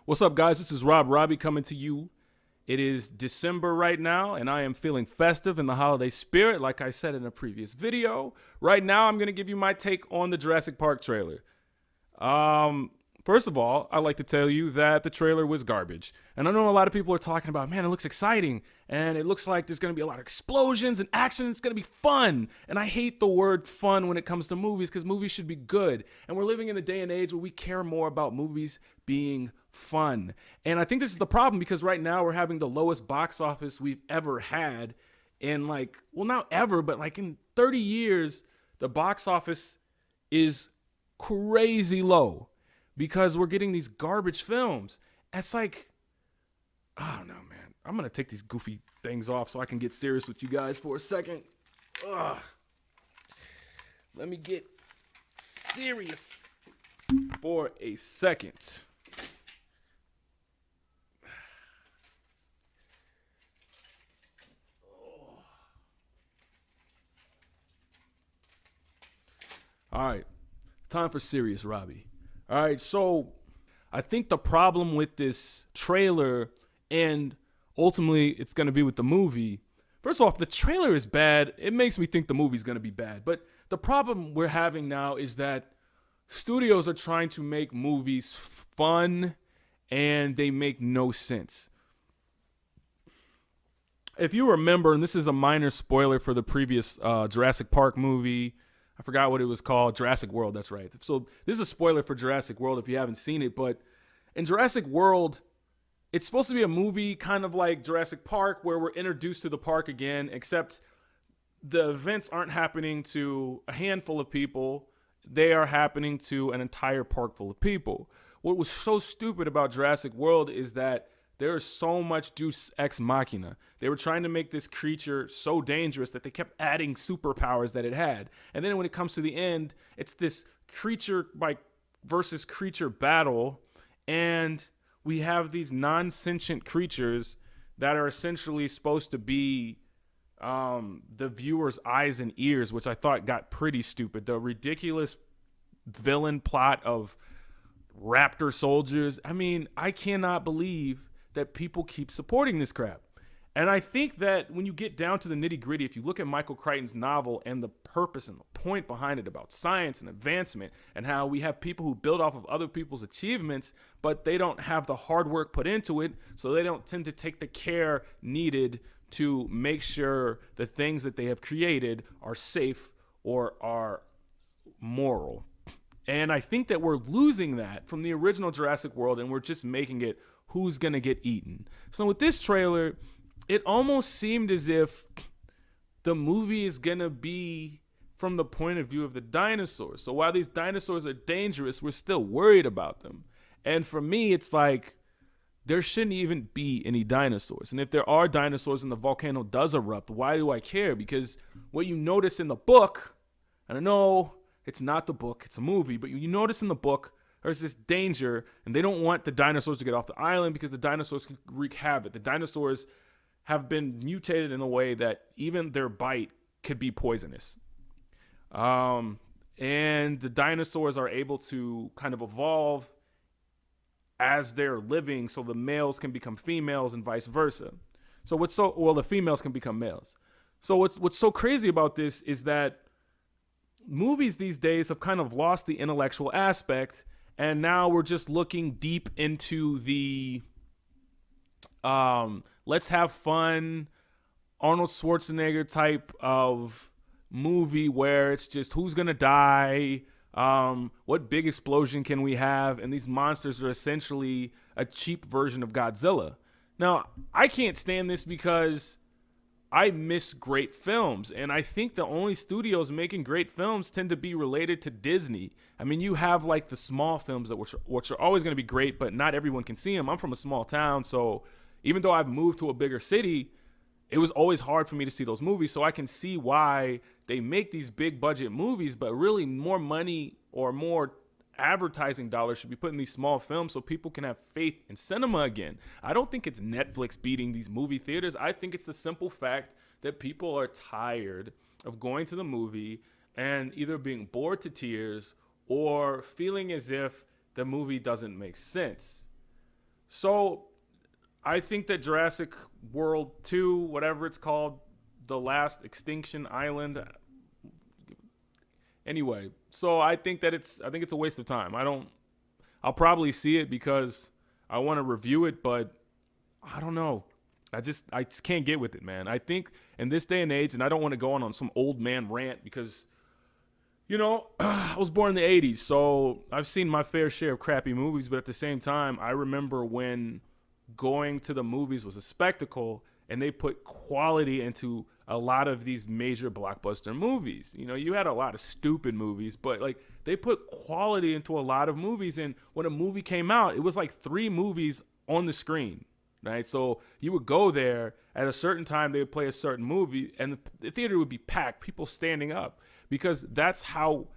What's up, guys? This is Robbie coming to you. It is December right now, and I am feeling festive in the holiday spirit, like I said in a previous video. Right now, I'm going to give you my take on the Jurassic Park trailer. First of all, I'd like to tell you that the trailer was garbage. And I know a lot of people are talking about, man, it looks exciting. And it looks like there's going to be a lot of explosions and action. It's going to be fun. And I hate the word fun when it comes to movies because movies should be good. And we're living in a day and age where we care more about movies being fun. And I think this is the problem because right now we're having the lowest box office we've ever had in not ever, but like in 30 years, the box office is crazy low. Because we're getting these garbage films. It's like, I don't know, man. I'm going to take these goofy things off so I can get serious with you guys for a second. Ugh. Let me get serious for a second. All right. Time for serious, Robbie. All right, so I think the problem with this trailer and ultimately it's going to be with the movie, first off, the trailer is bad. It makes me think the movie's going to be bad. But the problem we're having now is that studios are trying to make movies fun and they make no sense. If you remember, and this is a minor spoiler for the previous Jurassic Park movie, I forgot what it was called. Jurassic World, that's right. So this is a spoiler for Jurassic World if you haven't seen it. But in Jurassic World, it's supposed to be a movie kind of like Jurassic Park where we're introduced to the park again, except the events aren't happening to a handful of people. They are happening to an entire park full of people. What was so stupid about Jurassic World is that there is so much deus ex machina. They were trying to make this creature so dangerous that they kept adding superpowers that it had. And then when it comes to the end, it's this creature versus creature battle. And we have these non-sentient creatures that are essentially supposed to be the viewer's eyes and ears, which I thought got pretty stupid. The ridiculous villain plot of raptor soldiers. I mean, I cannot believe that people keep supporting this crap. And I think that when you get down to the nitty gritty, if you look at Michael Crichton's novel and the purpose and the point behind it about science and advancement and how we have people who build off of other people's achievements, but they don't have the hard work put into it, so they don't tend to take the care needed to make sure the things that they have created are safe or are moral. And I think that we're losing that from the original Jurassic World and we're just making it who's going to get eaten. So with this trailer, it almost seemed as if the movie is going to be from the point of view of the dinosaurs. So while these dinosaurs are dangerous, we're still worried about them. And for me, it's like there shouldn't even be any dinosaurs. And if there are dinosaurs and the volcano does erupt, why do I care? Because what you notice in the book, and I know it's not the book, it's a movie, but you notice in the book, there's this danger, and they don't want the dinosaurs to get off the island because the dinosaurs can wreak havoc. The dinosaurs have been mutated in a way that even their bite could be poisonous. And the dinosaurs are able to kind of evolve as they're living, so the males can become females and vice versa. So the females can become males. So what's so crazy about this is that movies these days have kind of lost the intellectual aspect. And now we're just looking deep into the let's have fun Arnold Schwarzenegger type of movie where it's just who's going to die, what big explosion can we have, and these monsters are essentially a cheap version of Godzilla. Now, I can't stand this because I miss great films, and I think the only studios making great films tend to be related to Disney. I mean, you have like the small films which are always going to be great, but not everyone can see them. I'm from a small town, so even though I've moved to a bigger city, it was always hard for me to see those movies. So I can see why they make these big budget movies, but really more money or more advertising dollars should be put in these small films so people can have faith in cinema again. I don't think it's Netflix beating these movie theaters. I think it's the simple fact that people are tired of going to the movie and either being bored to tears or feeling as if the movie doesn't make sense. So I think that Jurassic World 2, whatever it's called, The Last Extinction Island. Anyway, so I think it's a waste of time. I'll probably see it because I want to review it, but I don't know. I just can't get with it, man. I think in this day and age, and I don't want to go on some old man rant because I was born in the 80s, so I've seen my fair share of crappy movies, but at the same time, I remember when going to the movies was a spectacle and they put quality into a lot of these major blockbuster movies. You had a lot of stupid movies, but like they put quality into a lot of movies, and when a movie came out, it was like 3 movies on the screen. Right, so you would go there at a certain time. They would play a certain movie, and the theater would be packed, people standing up, because that's how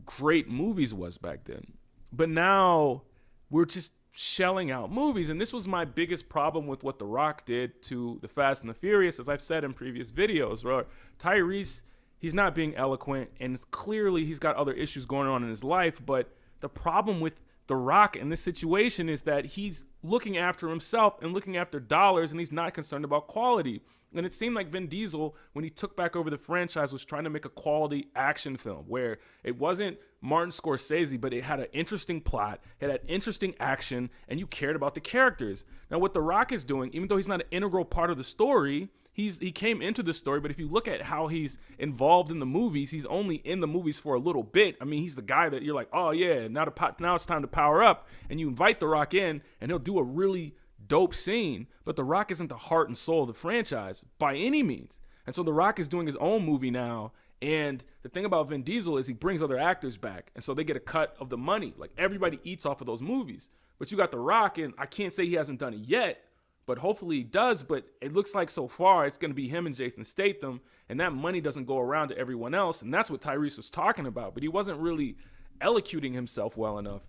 great movies was back then. But now we're just shelling out movies, and this was my biggest problem with what The Rock did to the Fast and the Furious, as I've said in previous videos. Where Tyrese, he's not being eloquent, and it's clearly he's got other issues going on in his life. But the problem with The Rock in this situation is that he's looking after himself and looking after dollars, and he's not concerned about quality. And it seemed like Vin Diesel, when he took back over the franchise, was trying to make a quality action film where it wasn't Martin Scorsese, but it had an interesting plot, it had interesting action, and you cared about the characters. Now, what The Rock is doing, even though he's not an integral part of the story, he came into the story, but if you look at how he's involved in the movies, he's only in the movies for a little bit. I mean, he's the guy that you're like, oh yeah, now it's time to power up, and you invite The Rock in, and he'll do a really dope scene. But The Rock isn't the heart and soul of the franchise by any means, and so The Rock is doing his own movie now. And the thing about Vin Diesel is he brings other actors back, and so they get a cut of the money. Like everybody eats off of those movies. But you got The Rock, and I can't say he hasn't done it yet, but hopefully he does. But it looks like so far it's going to be him and Jason Statham, and that money doesn't go around to everyone else. And that's what Tyrese was talking about, but he wasn't really elocuting himself well enough.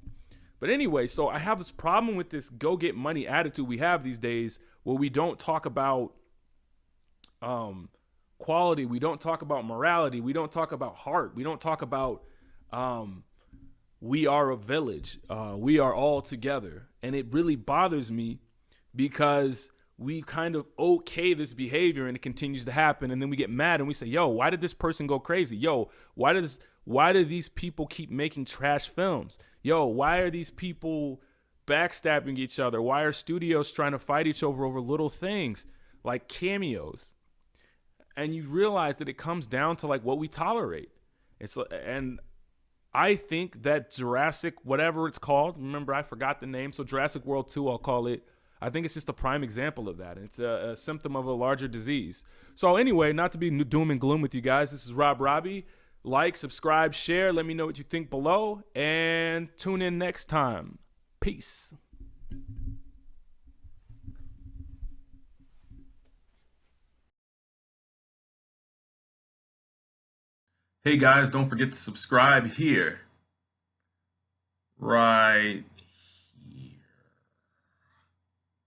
But anyway, so I have this problem with this go get money attitude we have these days, where we don't talk about quality, we don't talk about morality, we don't talk about heart, we don't talk about we are a village, we are all together. And it really bothers me because we kind of okay this behavior and it continues to happen, and then we get mad and we say, yo, why did this person go crazy? Yo, why do these people keep making trash films? Yo, why are these people backstabbing each other? Why are studios trying to fight each other over little things like cameos? And you realize that it comes down to like what we tolerate. And I think that Jurassic, whatever it's called, remember I forgot the name, so Jurassic World 2, I'll call it. I think it's just a prime example of that. It's a symptom of a larger disease. So anyway, not to be doom and gloom with you guys, this is Rob Robbie. Like, subscribe, share. Let me know what you think below, and tune in next time. Peace. Hey guys, don't forget to subscribe here. Right